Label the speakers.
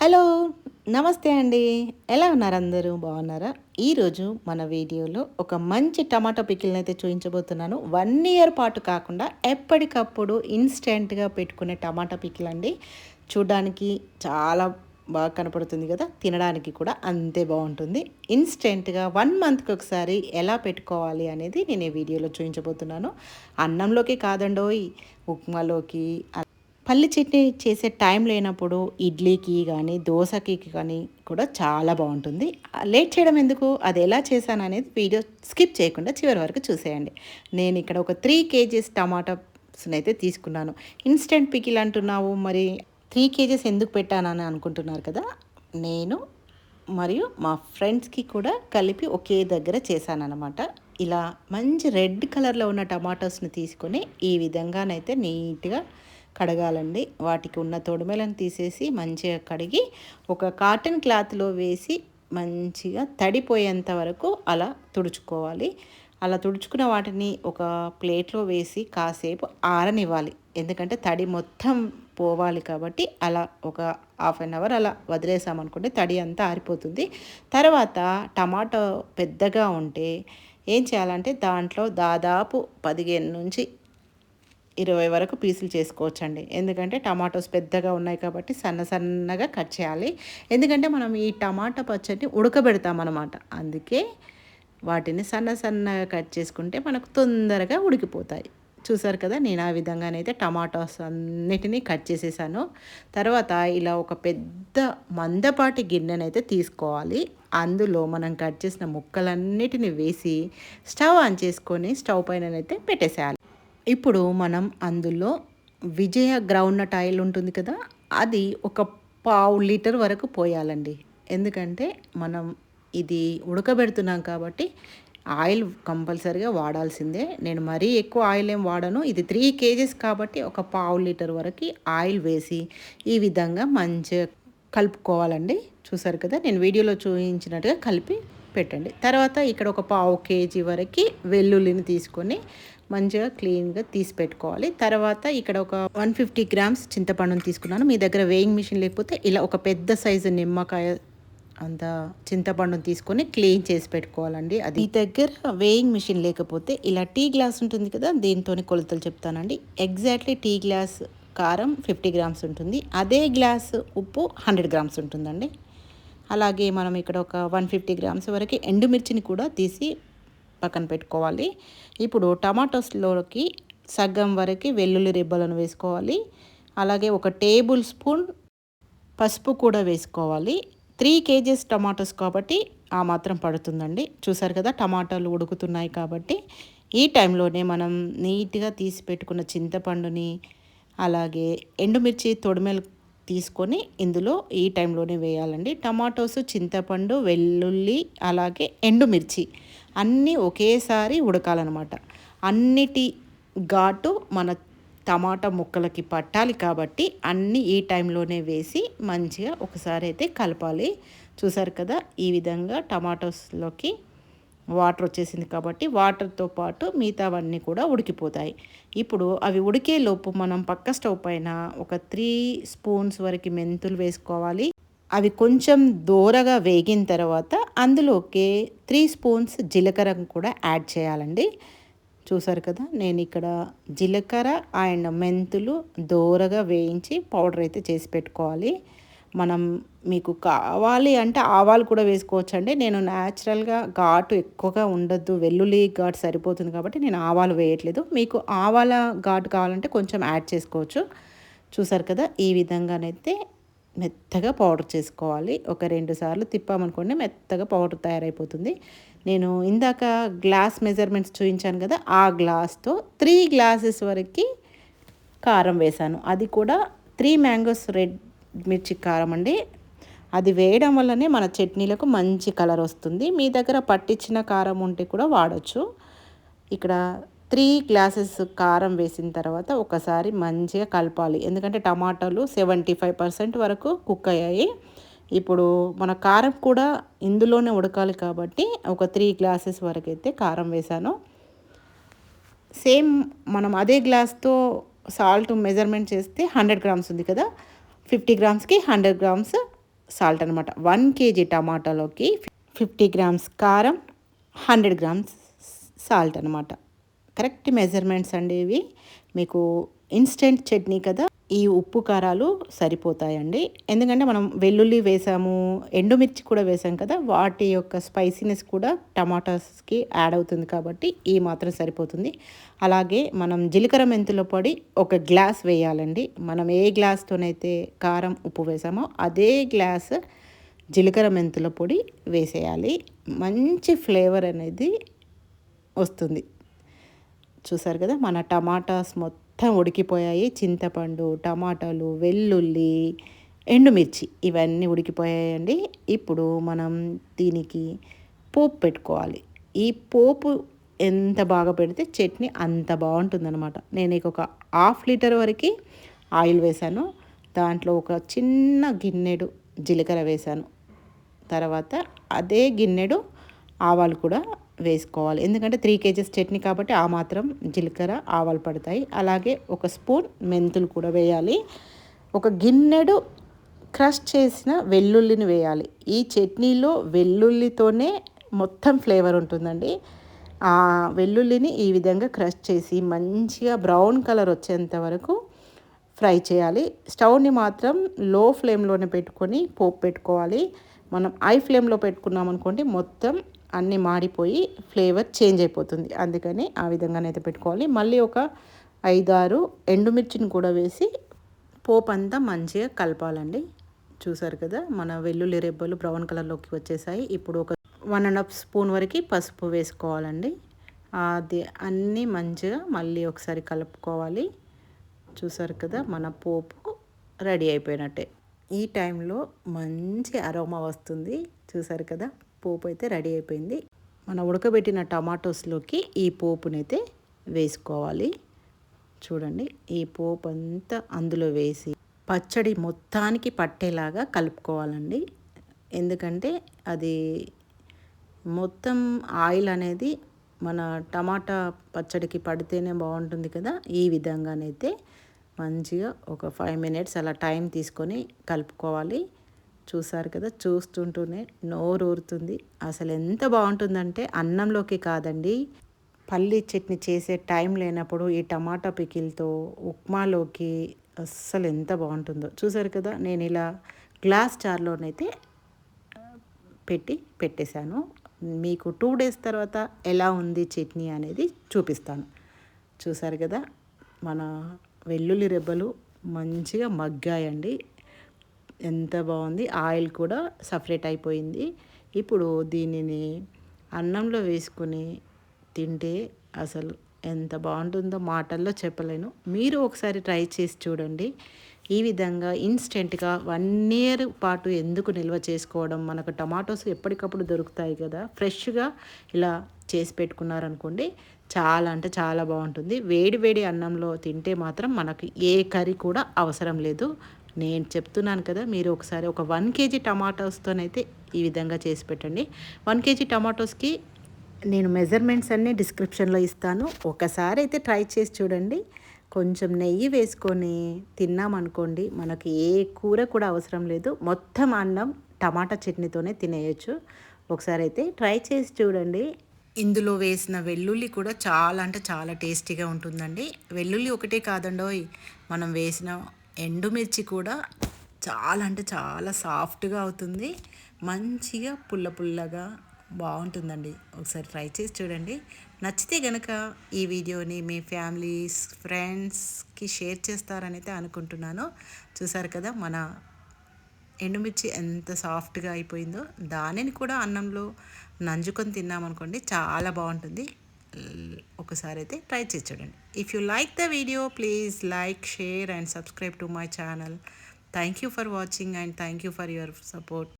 Speaker 1: Hello! నమస్తే అండి. ఎలా ఉన్నారు అందరూ? బాగున్నారా? ఈరోజు మన వీడియోలో ఒక మంచి టమాటో పికిల్‌నైతే చూయించబోతున్నాను. 1 ఇయర్ పాటు కాకుండా ఎప్పటికప్పుడు ఇన్‌స్టంట్‌గా పెట్టుకునే టమాటా పికిల్ అండి. చూడ్డానికి చాలా బాగా కనపడుతుంది గదా! తినడానికి కూడా అంతే బావుంటుంది. ఇన్‌స్టంట్‌గా 1 మంత్‌కి ఒకసారి ఎలా పెట్టుకోవాలి అనేది నేను ఈ వీడియోలో చూయించబోతున్నాను. అన్నంలోకి కాదండోయ్! ఉప్మాలోకి పల్లి చట్నీ చేసే టైం లేనప్పుడు ఇడ్లీకి గానీ, దోసకి కానీ కూడా చాలా బావుంటుంది. లేట్ చేయడం ఎందుకు? అది ఎలా చేశాననేది వీడియో స్కిప్ చేయకుండా చివరి వరకు చూసేయండి. నేనిక్కడ ఒక 3 కేజీస్ టమాటాస్‌నైతే తీసుకున్నాను. ఇన్‌స్టంట్ పికిల్ అంటున్నావు మరి 3 కేజీస్ ఎందుకు పెట్టానని అనుకుంటున్నారు కదా! నేను మరియు మా ఫ్రెండ్స్‌కి కూడా కలిపి ఒకే దగ్గర చేశాననమాట. ఇలా మంచి రెడ్ కలర్‌లో ఉన్న టమాటోస్‌ని తీసుకొని ఈ విధంగానైతే నీట్‌గా కడగాలండి. వాటికి ఉన్న తొడిమెలను తీసేసి మంచిగా కడిగి ఒక కాటన్ క్లాత్‌లో వేసి మంచిగా తడిపోయేంత వరకు అలా తుడుచుకోవాలి. అలా తుడుచుకున్న వాటిని ఒక ప్లేట్‌లో వేసి కాసేపు ఆరనివ్వాలి. ఎందుకంటే తడి మొత్తం పోవాలి కాబట్టి అలా ఒక హాఫ్ అన్ అవర్ అలా వదిలేసామనుకోండి తడి అంతా ఆరిపోతుంది. తర్వాత టమాటో పెద్దగా ఉంటే ఏం చేయాలంటే దాంట్లో దాదాపు 15-20 వరకు పీసులు చేసుకోవచ్చండి. ఎందుకంటే టమాటోస్ పెద్దగా ఉన్నాయి కాబట్టి సన్నగా కట్ చేయాలి. ఎందుకంటే మనం ఈ టమాటా పచ్చడిని ఉడకబెడతామనమాట. అందుకే వాటిని సన్నగా కట్ చేసుకుంటే మనకు తొందరగా ఉడికిపోతాయి. చూసారు కదా! నేను ఆ విధంగానైతే టమాటాస్ అన్నిటినీ కట్ చేసేసాను. తర్వాత ఇలా ఒక పెద్ద మందపాటి గిన్నెనైతే తీసుకోవాలి. అందులో మనం కట్ చేసిన ముక్కలన్నిటిని వేసి స్టవ్ ఆన్ చేసుకొని స్టవ్ పైననైతే పెట్టేసేయాలి. ఇప్పుడు మనం అందులో విజయ గ్రౌండ్‌నట్ ఆయిల్ ఉంటుంది కదా! అది ఒక పావు లీటర్ వరకు పోయాలండి. ఎందుకంటే మనం ఇది ఉడకబెడుతున్నాం కాబట్టి ఆయిల్ కంపల్సరీగా వాడాల్సిందే. నేను మరీ ఎక్కువ ఆయిల్ ఏం వాడను. ఇది 3 కేజీస్ కాబట్టి ఒక పావు లీటర్ వరకి ఆయిల్ వేసి ఈ విధంగా మంచిగా కలుపుకోవాలండి. చూసారు కదా! నేను వీడియోలో చూయించినట్టుగా కలిపి పెట్టండి. తర్వాత ఇక్కడ ఒక పావు కేజీ వరకి వెల్లుల్లిని తీసుకొని మంచిగా క్లీన్‌గా తీసి పెట్టుకోవాలి. తర్వాత ఇక్కడ ఒక 150 గ్రామ్స్ చింతపండుని తీసుకున్నాను. మీ దగ్గర వేయింగ్ మిషన్ లేకపోతే ఇలా ఒక పెద్ద సైజు నిమ్మకాయ అంత చింతపండుని తీసుకొని క్లీన్ చేసి పెట్టుకోవాలండి. అది మీ దగ్గర వేయింగ్ మిషన్ లేకపోతే ఇలా టీ గ్లాస్ ఉంటుంది కదా! దీంతోని కొలతలు చెప్తానండి. ఎగ్జాక్ట్‌లీ టీ గ్లాస్ కారం 50 గ్రామ్స్ ఉంటుంది. అదే గ్లాస్ ఉప్పు 100 గ్రామ్స్ ఉంటుందండి. అలాగే మనం ఇక్కడ ఒక 150 గ్రామ్స్ వరకు ఎండుమిర్చిని కూడా తీసి పక్కన పెట్టుకోవాలి. ఇప్పుడు టమాటోస్‌లోకి సగం వరకు వెల్లుల్లి రెబ్బలను వేసుకోవాలి. అలాగే ఒక టేబుల్ స్పూన్ పసుపు కూడా వేసుకోవాలి. 3 కేజీస్ టమాటోస్ కాబట్టి ఆ మాత్రం పడుతుందండి. చూసారు కదా! టమాటాలు ఉడుకుతున్నాయి కాబట్టి ఈ టైంలోనే మనం నీట్‌గా తీసి పెట్టుకున్న చింతపండుని అలాగే ఎండుమిర్చి తొడిమెలు తీసుకొని ఇందులో ఈ టైంలోనే వేయాలండి. టమాటోస్, చింతపండు, వెల్లుల్లి అలాగే ఎండుమిర్చి అన్నీ ఒకేసారి ఉడకాలన్నమాట. అన్నిటి ఘాటు మన టమాటా ముక్కలకి పట్టాలి కాబట్టి అన్నీ ఈ టైంలోనే వేసి మంచిగా ఒకసారి అయితే కలపాలి. చూసారు కదా! ఈ విధంగా టమాటోస్‌లోకి వాటర్ వచ్చేసింది కాబట్టి వాటర్తో పాటు మిగతావన్నీ కూడా ఉడికిపోతాయి. ఇప్పుడు అవి ఉడికేలోపు మనం పక్క స్టవ్ పైన ఒక 3 స్పూన్స్ వరకు మెంతులు వేసుకోవాలి. అవి కొంచెం దోరగా వేగిన తర్వాత అందులోకి 3 స్పూన్స్ జీలకర్ర కూడా యాడ్ చేయాలండి. చూసారు కదా! నేనిక్కడ జీలకర్ర అండ్ మెంతులు దోరగా వేయించి పౌడర్ అయితే చేసి పెట్టుకోవాలి. మనం మీకు కావాలి అంటే ఆవాలు కూడా వేసుకోవచ్చండి. నేను న్యాచురల్‌గా ఘాటు ఎక్కువగా ఉండొద్దు, వెల్లుల్లి ఘాటు సరిపోతుంది కాబట్టి నేను ఆవాలు వేయట్లేదు. మీకు ఆవాల ఘాటు కావాలంటే కొంచెం యాడ్ చేసుకోవచ్చు. చూసారు కదా! ఈ విధంగానైతే మెత్తగా పౌడర్ చేసుకోవాలి. ఒక 2 సార్లు తిప్పామనుకోండి మెత్తగా పౌడర్ తయారైపోతుంది. నేను ఇందాక గ్లాస్ మెజర్మెంట్స్ చూయించాను కదా! ఆ గ్లాస్‌తో 3 గ్లాసెస్ వరకి కారం వేశాను. అది కూడా 3 మ్యాంగోస్ రెడ్ మిర్చి కారం అండి. అది వేయడం వల్లనే మన చట్నీలకు మంచి కలర్ వస్తుంది. మీ దగ్గర పట్టించిన కారం ఉంటే కూడా వాడొచ్చు. ఇక్కడ 3 గ్లాసెస్ కారం వేసిన తర్వాత ఒకసారి మంచిగా కలపాలి. ఎందుకంటే టమాటాలు 75% వరకు కుక్ అయ్యాయి. ఇప్పుడు మన కారం కూడా ఇందులోనే ఉడకాలి కాబట్టి ఒక 3 గ్లాసెస్ వరకైతే కారం వేశాను. సేమ్ మనం అదే గ్లాస్‌తో సాల్ట్ మెజర్మెంట్ చేస్తే 100 గ్రామ్స్ ఉంది కదా! 50 గ్రామ్స్‌కి 100 గ్రామ్స్ సాల్ట్ అనమాట. 1 కేజీ టమాటాలోకి 50 గ్రామ్స్ కారం, 100 గ్రామ్స్ సాల్ట్ అనమాట. కరెక్ట్ మెజర్మెంట్స్ అండి ఇవి. మీకు ఇన్స్టెంట్ చట్నీ కదా, ఈ ఉప్పు కారాలు సరిపోతాయండి. ఎందుకంటే మనం వెల్లుల్లి వేసాము, ఎండుమిర్చి కూడా వేసాం కదా, వాటి యొక్క స్పైసీనెస్ కూడా టమాటాస్కి యాడ్ అవుతుంది కాబట్టి ఈ మాత్రం సరిపోతుంది. అలాగే మనం జీలకర్ర మెంతుల పొడి 1 గ్లాస్ వేయాలండి. మనం ఏ గ్లాస్తోనైతే కారం ఉప్పు వేసామో అదే గ్లాస్ జీలకర్ర మెంతుల పొడి వేసేయాలి. మంచి ఫ్లేవర్ అనేది వస్తుంది. చూసారు కదా, మన టమాటాస్ మొత్తం ఉడికిపోయాయి. చింతపండు, టమాటాలు, వెల్లుల్లి, ఎండుమిర్చి ఇవన్నీ ఉడికిపోయాయండి. ఇప్పుడు మనం దీనికి పోపు పెట్టుకోవాలి. ఈ పోపు ఎంత బాగా పెడితే చట్నీ అంత బాగుంటుందన్నమాట. నేను ఒక 1/2 లీటర్ వరకు ఆయిల్ వేసాను. దాంట్లో ఒక చిన్న గిన్నెడు జీలకర్ర వేసాను. తర్వాత అదే గిన్నెడు ఆవాలు కూడా వేసుకోవాలి. ఎందుకంటే 3 కేజీస్ చట్నీ కాబట్టి ఆ మాత్రం జీలకర్ర ఆవాలు పడతాయి. అలాగే 1 స్పూన్ మెంతులు కూడా వేయాలి. 1 గిన్నెడు క్రష్ చేసిన వెల్లుల్లిని వేయాలి. ఈ చట్నీలో వెల్లుల్లితోనే మొత్తం ఫ్లేవర్ ఉంటుందండి. ఆ వెల్లుల్లిని ఈ విధంగా క్రష్ చేసి మంచిగా బ్రౌన్ కలర్ వచ్చేంత వరకు ఫ్రై చేయాలి. స్టవ్ని మాత్రం లో ఫ్లేమ్లోనే పెట్టుకొని పోపు పెట్టుకోవాలి. మనం హై ఫ్లేమ్లో పెట్టుకున్నాం అనుకోండి మొత్తం అన్నీ మాడిపోయి ఫ్లేవర్ చేంజ్ అయిపోతుంది. అందుకని ఆ విధంగానైతే పెట్టుకోవాలి. మళ్ళీ ఒక 5-6 ఎండుమిర్చిని కూడా వేసి పోపు అంతా మంచిగా కలపాలండి. చూసారు కదా, మన వెల్లుల్లి రెబ్బలు బ్రౌన్ కలర్లోకి వచ్చేసాయి. ఇప్పుడు ఒక 1.5 స్పూన్ వరకు పసుపు వేసుకోవాలండి. అది అన్నీ మంచిగా మళ్ళీ ఒకసారి కలుపుకోవాలి. చూసారు కదా, మన పోపు రెడీ అయిపోయినట్టే. ఈ టైంలో మంచి అరోమా వస్తుంది. చూసారు కదా, పోపు అయితే రెడీ అయిపోయింది. మన ఉడకబెట్టిన టమాటోస్లోకి ఈ పోపునైతే వేసుకోవాలి. చూడండి, ఈ పోపు అంతా అందులో వేసి పచ్చడి మొత్తానికి పట్టేలాగా కలుపుకోవాలండి. ఎందుకంటే అది మొత్తం ఆయిల్ అనేది మన టమాటా పచ్చడికి పడితేనే బాగుంటుంది కదా. ఈ విధంగానైతే మంచిగా ఒక 5 మినిట్స్ అలా టైం తీసుకొని కలుపుకోవాలి. చూసారు కదా, చూస్తుంటూనే నోరు ఊరుతుంది. అసలు ఎంత బాగుంటుందంటే అన్నంలోకి కాదండి, పల్లీ చట్నీ చేసే టైం లేనప్పుడు ఈ టమాటా పికిల్తో ఉప్మాలోకి అస్సలు ఎంత బాగుంటుందో. చూసారు కదా, నేను ఇలా గ్లాస్ జార్లోనైతే పెట్టేశాను. మీకు 2 డేస్ తర్వాత ఎలా ఉంది చట్నీ అనేది చూపిస్తాను. చూసారు కదా, మన వెల్లుల్లి రెబ్బలు మంచిగా మగ్గాయండి. ఎంత బాగుంది. ఆయిల్ కూడా సపరేట్ అయిపోయింది. ఇప్పుడు దీనిని అన్నంలో వేసుకుని తింటే అసలు ఎంత బాగుంటుందో మాటల్లో చెప్పలేను. మీరు ఒకసారి ట్రై చేసి చూడండి. ఈ విధంగా ఇన్స్టెంట్గా 1 ఇయర్ పాటు ఎందుకు నిల్వ చేసుకోవడం, మనకు టమాటోస్ ఎప్పటికప్పుడు దొరుకుతాయి కదా, ఫ్రెష్గా ఇలా చేసి పెట్టుకున్నారనుకోండి చాలా అంటే చాలా బాగుంటుంది. వేడి వేడి అన్నంలో తింటే మాత్రం మనకు ఏ కర్రీ కూడా అవసరం లేదు. నేను చెప్తున్నాను కదా, మీరు ఒకసారి ఒక 1 కేజీ టమాటోస్తోనైతే ఈ విధంగా చేసి పెట్టండి. 1 కేజీ టమాటోస్కి నేను మెజర్మెంట్స్ అన్నీ డిస్క్రిప్షన్లో ఇస్తాను. ఒకసారి అయితే ట్రై చేసి చూడండి. కొంచెం నెయ్యి వేసుకొని తిన్నామనుకోండి మనకి ఏ కూర కూడా అవసరం లేదు. మొత్తం అన్నం టమాటా చట్నీతోనే తినేయచ్చు. ఒకసారి అయితే ట్రై చేసి చూడండి. ఇందులో వేసిన వెల్లుల్లి కూడా చాలా అంటే చాలా టేస్టీగా ఉంటుందండి. వెల్లుల్లి ఒకటే కాదండోయ్, మనం వేసిన ఎండుమిర్చి కూడా చాలా అంటే చాలా సాఫ్ట్గా అవుతుంది. మంచిగా పుల్ల పుల్లగా బాగుంటుందండి. ఒకసారి ట్రై చేసి చూడండి. నచ్చితే కనుక ఈ వీడియోని మీ ఫ్యామిలీస్ ఫ్రెండ్స్కి షేర్ చేస్తారని అయితే అనుకుంటున్నాను. చూసారు కదా, మన ఎండుమిర్చి ఎంత సాఫ్ట్గా అయిపోయిందో. దానిని కూడా అన్నంలో నంజుకొని తిన్నామనుకోండి చాలా బాగుంటుంది. ఒకసారి అయితే ట్రై చేసి చూడండి. If you like the video please like, share and subscribe to my channel. Thank you for watching and thank you for your support.